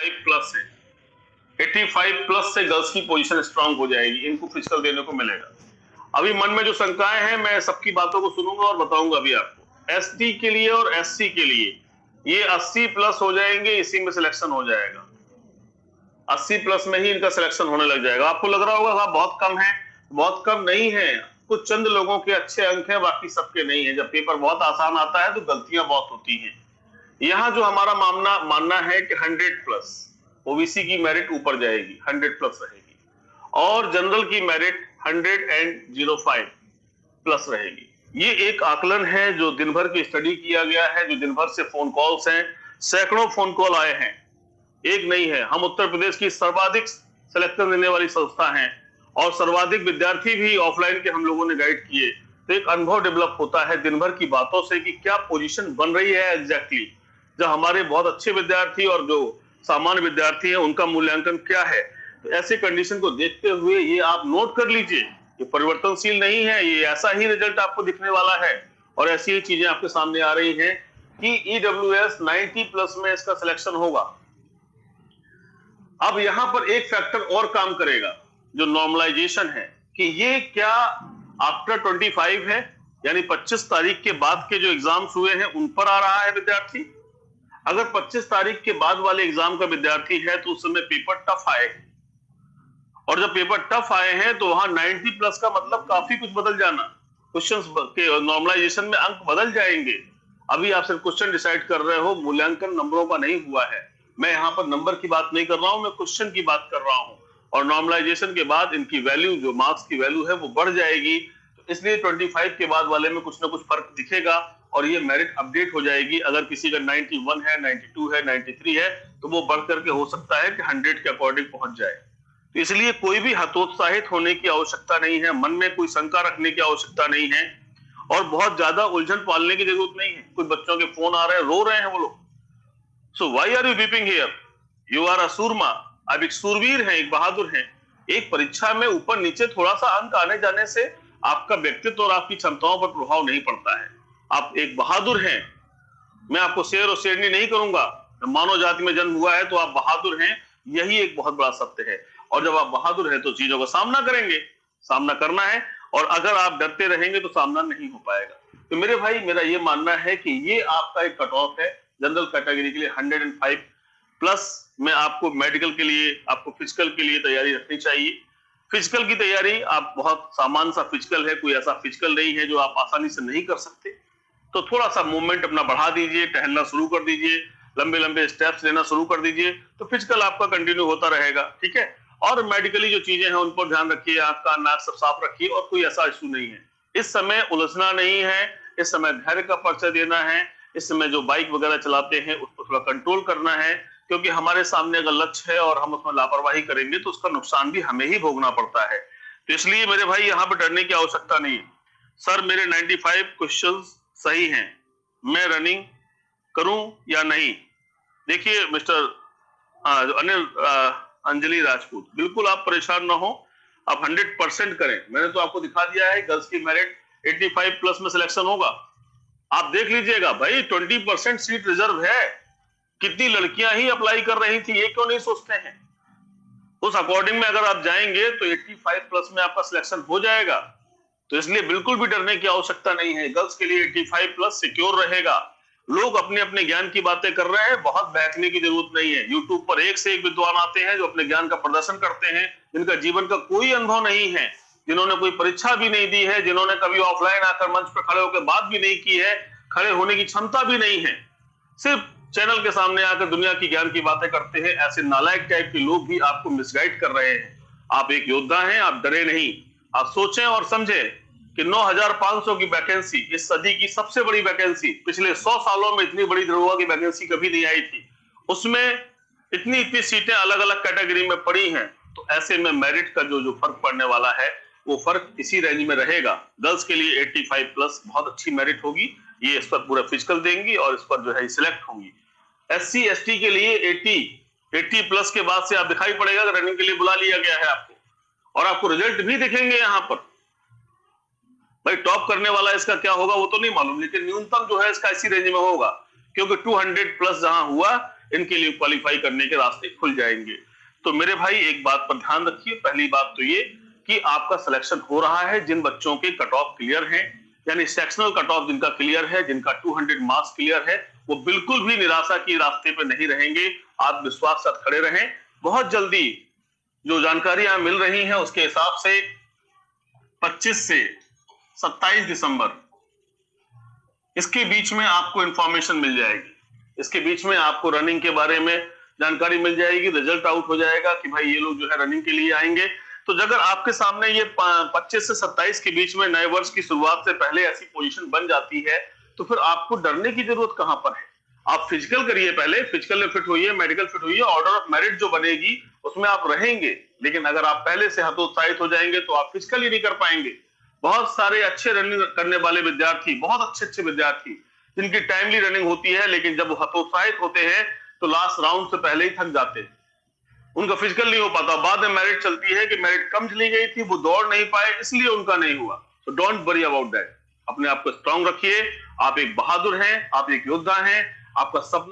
85 plus है। 85 plus से girls की पोजीशन स्ट्रांग हो जाएगी, इनको फिजिकल देने को मिलेगा। अभी मन में जो शंकाएं हैं मैं सबकी बातों को सुनूंगा और बताऊंगा अभी आपको। एसटी के लिए और एससी के लिए ये 80 प्लस हो जाएंगे, इसी में सिलेक्शन हो जाएगा। 80 प्लस में ही इनका सिलेक्शन होने लग जाएगा। आपको लग रहा होगा बहुत कम है, बहुत कम नहीं है, कुछ चंद लोगों के अच्छे अंक हैं, बाकी सबके नहीं है। जब पेपर बहुत आसान आता है तो गलतियां बहुत होती हैं। यहाँ जो हमारा मानना है कि 100 प्लस ओबीसी की मेरिट ऊपर जाएगी, 100 प्लस रहेगी, और जनरल की मेरिट 105 प्लस रहेगी। ये एक आकलन है जो दिन भर की स्टडी किया गया है, जो दिन भर से फोन कॉल्स हैं, सैकड़ों फोन कॉल आए हैं, एक नहीं है। हम उत्तर प्रदेश की सर्वाधिक सिलेक्शन देने वाली संस्था हैं और सर्वाधिक विद्यार्थी भी ऑफलाइन के हम लोगों ने गाइड किए। तो एक अनुभव डेवलप होता है दिन भर की बातों से कि क्या पोजीशन बन रही है एग्जैक्टली। जब हमारे बहुत अच्छे विद्यार्थी और जो सामान्य विद्यार्थी हैं उनका मूल्यांकन क्या है, तो ऐसे कंडीशन को देखते हुए ये आप नोट कर लीजिए, ये परिवर्तनशील नहीं है, ये ऐसा ही रिजल्ट आपको दिखने वाला है और ऐसी ही चीजें आपके सामने आ रही हैं कि ईडब्ल्यूएस 90 प्लस में इसका सिलेक्शन होगा। अब यहां पर एक फैक्टर और काम करेगा जो नॉर्मलाइजेशन है, कि ये क्या आफ्टर 25 है, यानी 25 तारीख के बाद के जो एग्जाम्स हुए हैं उन पर आ रहा है विद्यार्थी। अगर 25 तारीख के बाद वाले एग्जाम का विद्यार्थी है तो उस समय पेपर टफ आए, और जब पेपर टफ आए हैं तो वहां 90 प्लस का मतलब काफी कुछ बदल जाना, क्वेश्चंस के नॉर्मलाइजेशन में अंक बदल जाएंगे। अभी आप सिर्फ क्वेश्चन डिसाइड कर रहे हो, मूल्यांकन नंबरों का नहीं हुआ है। मैं यहाँ पर नंबर की बात नहीं कर रहा हूं, मैं क्वेश्चन की बात कर रहा हूं, और नॉर्मलाइजेशन के बाद इनकी वैल्यू, जो मार्क्स की वैल्यू है वो बढ़ जाएगी। तो इसलिए 25 के बाद वाले में कुछ ना कुछ फर्क दिखेगा और ये मेरिट अपडेट हो जाएगी। अगर किसी का 91 है, 92 है, 93 है तो वो बढ़ करके हो सकता है कि 100 के अकॉर्डिंग पहुंच जाए। तो इसलिए कोई भी हतोत्साहित होने की आवश्यकता नहीं है, मन में कोई शंका रखने की आवश्यकता नहीं है, और बहुत ज्यादा उलझन पालने की जरूरत नहीं है। कुछ बच्चों के फोन आ रहे हैं, रो रहे हैं वो लोग। So why are you weeping here, you are a surma. आप एक सूरवीर हैं, एक बहादुर हैं। एक परीक्षा में ऊपर नीचे थोड़ा सा अंक आने जाने से आपका व्यक्तित्व और आपकी क्षमताओं पर प्रभाव नहीं पड़ता है। आप एक बहादुर हैं। मैं आपको शेर और शेरनी नहीं करूंगा, मानव जाति में जन्म हुआ है तो आप बहादुर हैं, यही एक बहुत बड़ा सत्य है। और जब आप बहादुर हैं तो चीजों का सामना करेंगे, सामना करना है, और अगर आप डरते रहेंगे तो सामना नहीं हो पाएगा। तो मेरे भाई, मेरा ये मानना है कि ये आपका एक कट ऑफ है जनरल कैटेगरी के लिए 105 प्लस में। आपको मेडिकल के लिए, आपको फिजिकल के लिए तैयारी रखनी चाहिए। फिजिकल की तैयारी आप बहुत सामान्य सा फिजिकल है, कोई ऐसा फिजिकल नहीं है जो आप आसानी से नहीं कर सकते। तो थोड़ा सा मूवमेंट अपना बढ़ा दीजिए, टहलना शुरू कर दीजिए, लंबे लंबे स्टेप्स लेना शुरू कर दीजिए, तो फिजिकल आपका कंटिन्यू होता रहेगा, ठीक है। और मेडिकली जो चीजें हैं उन पर ध्यान रखिए, आंख कान नाक सब साफ रखिए, और कोई ऐसा इशू नहीं है। इस समय उलझना नहीं है, इस समय धैर्य का परिचय देना है। इस समय जो बाइक वगैरह चलाते हैं उस पर थोड़ा कंट्रोल करना है, क्योंकि हमारे सामने अगर लक्ष्य है और हम उसमें लापरवाही करेंगे तो उसका नुकसान भी हमें ही भोगना पड़ता है। तो इसलिए मेरे भाई, यहाँ पर डरने की आवश्यकता नहीं है। सर, मेरे 95 क्वेश्चंस सही हैं, मैं रनिंग करूं या नहीं? देखिए मिस्टर अनिल अंजलि राजपूत, बिल्कुल आप परेशान ना हो, आप 100% करें। मैंने तो आपको दिखा दिया है, गर्ल्स की मेरिट 85 प्लस में सिलेक्शन होगा। आप देख लीजिएगा भाई, 20% सीट रिजर्व है। कितनी लड़कियां ही अप्लाई कर रही थी, ये क्यों नहीं सोचते हैं? उस अकॉर्डिंग में अगर आप जाएंगे तो 85 प्लस में आपका सिलेक्शन हो जाएगा। तो इसलिए बिल्कुल भी डरने की आवश्यकता नहीं है। गर्ल्स के लिए 85 प्लस सिक्योर रहेगा। लोग अपने अपने ज्ञान की बातें कर रहे हैं, बहुत बहकने की जरूरत नहीं है। यूट्यूब पर एक से एक विद्वान आते हैं जो अपने ज्ञान का प्रदर्शन करते हैं, जिनका जीवन का कोई अनुभव नहीं है, जिन्होंने कोई परीक्षा भी नहीं दी है, जिन्होंने कभी ऑफलाइन आकर मंच पर खड़े होकर बात भी नहीं की है, खड़े होने की क्षमता भी नहीं है, सिर्फ चैनल के सामने आकर दुनिया की ज्ञान की बातें करते हैं। ऐसे नालायक टाइप के लोग भी आपको मिसगाइड कर रहे हैं। आप एक योद्धा हैं, आप डरे नहीं। आप सोचें और समझें कि 9,500 की वैकेंसी, इस सदी की सबसे बड़ी वैकेंसी, पिछले 100 सालों में इतनी बड़ी दरोगा की वैकेंसी कभी नहीं आई थी। उसमें इतनी सीटें अलग अलग कैटेगरी में पड़ी हैं। तो ऐसे में मेरिट का जो फर्क पड़ने वाला है वो फर्क इसी रेंज में रहेगा। गर्ल्स के लिए 85 प्लस बहुत अच्छी मेरिट होगी, ये इस पर पूरा फिजिकल देंगी और इस पर जो है सिलेक्ट होंगी। SC ST के लिए 80 प्लस के बाद से आप दिखाई पड़ेगा कि रनिंग के लिए बुला लिया गया है आपको, और आपको रिजल्ट भी दिखेंगे यहाँ पर। भाई टॉप करने वाला इसका क्या होगा वो तो नहीं मालूम, लेकिन न्यूनतम जो है इसका इसी रेंज में होगा, क्योंकि 200 प्लस जहां हुआ इनके लिए क्वालिफाई करने के रास्ते खुल जाएंगे। तो मेरे भाई एक बात पर ध्यान रखिए, पहली बात तो ये कि आपका सिलेक्शन हो रहा है जिन बच्चों के कट ऑफ क्लियर है, यानी सेक्शनल कट ऑफ जिनका क्लियर है, जिनका 200 मार्क्स क्लियर है, वो बिल्कुल भी निराशा की रास्ते पे नहीं रहेंगे। आप विश्वास से खड़े रहें। बहुत जल्दी जो जानकारियां मिल रही हैं उसके हिसाब से 25 से 27 दिसंबर इसके बीच में आपको इंफॉर्मेशन मिल जाएगी। इसके बीच में आपको रनिंग के बारे में जानकारी मिल जाएगी, रिजल्ट आउट हो जाएगा कि भाई ये लोग जो है रनिंग के लिए आएंगे। तो अगर आपके सामने ये 25 से 27 के बीच में नए वर्ष की शुरुआत से पहले ऐसी पोजीशन बन जाती है तो फिर आपको डरने की जरूरत कहां पर है। आप फिजिकल करिए, पहले फिजिकल में फिट होइए, मेडिकल फिट होइए, ऑर्डर ऑफ मेरिट जो बनेगी उसमें आप रहेंगे। लेकिन अगर आप पहले से हतोत्साहित हो जाएंगे तो आप फिजिकल ही नहीं कर पाएंगे। बहुत सारे अच्छे रनिंग करने वाले विद्यार्थी, बहुत अच्छे विद्यार्थी जिनकी टाइमली रनिंग होती है, लेकिन जब वो हतोत्साहित होते हैं तो लास्ट राउंड से पहले ही थक जाते हैं, उनका फिजिकल नहीं हो पाता। बाद में मेरिट चलती है कि मेरिट कम चली गई थी, वो दौड़ नहीं पाए इसलिए उनका नहीं हुआ। तो डोंट वरी अबाउट दैट। अपने आप को स्ट्रांग रखिए। आप एक बहादुर हैं, आप एक योद्धा हैं, आपका सपना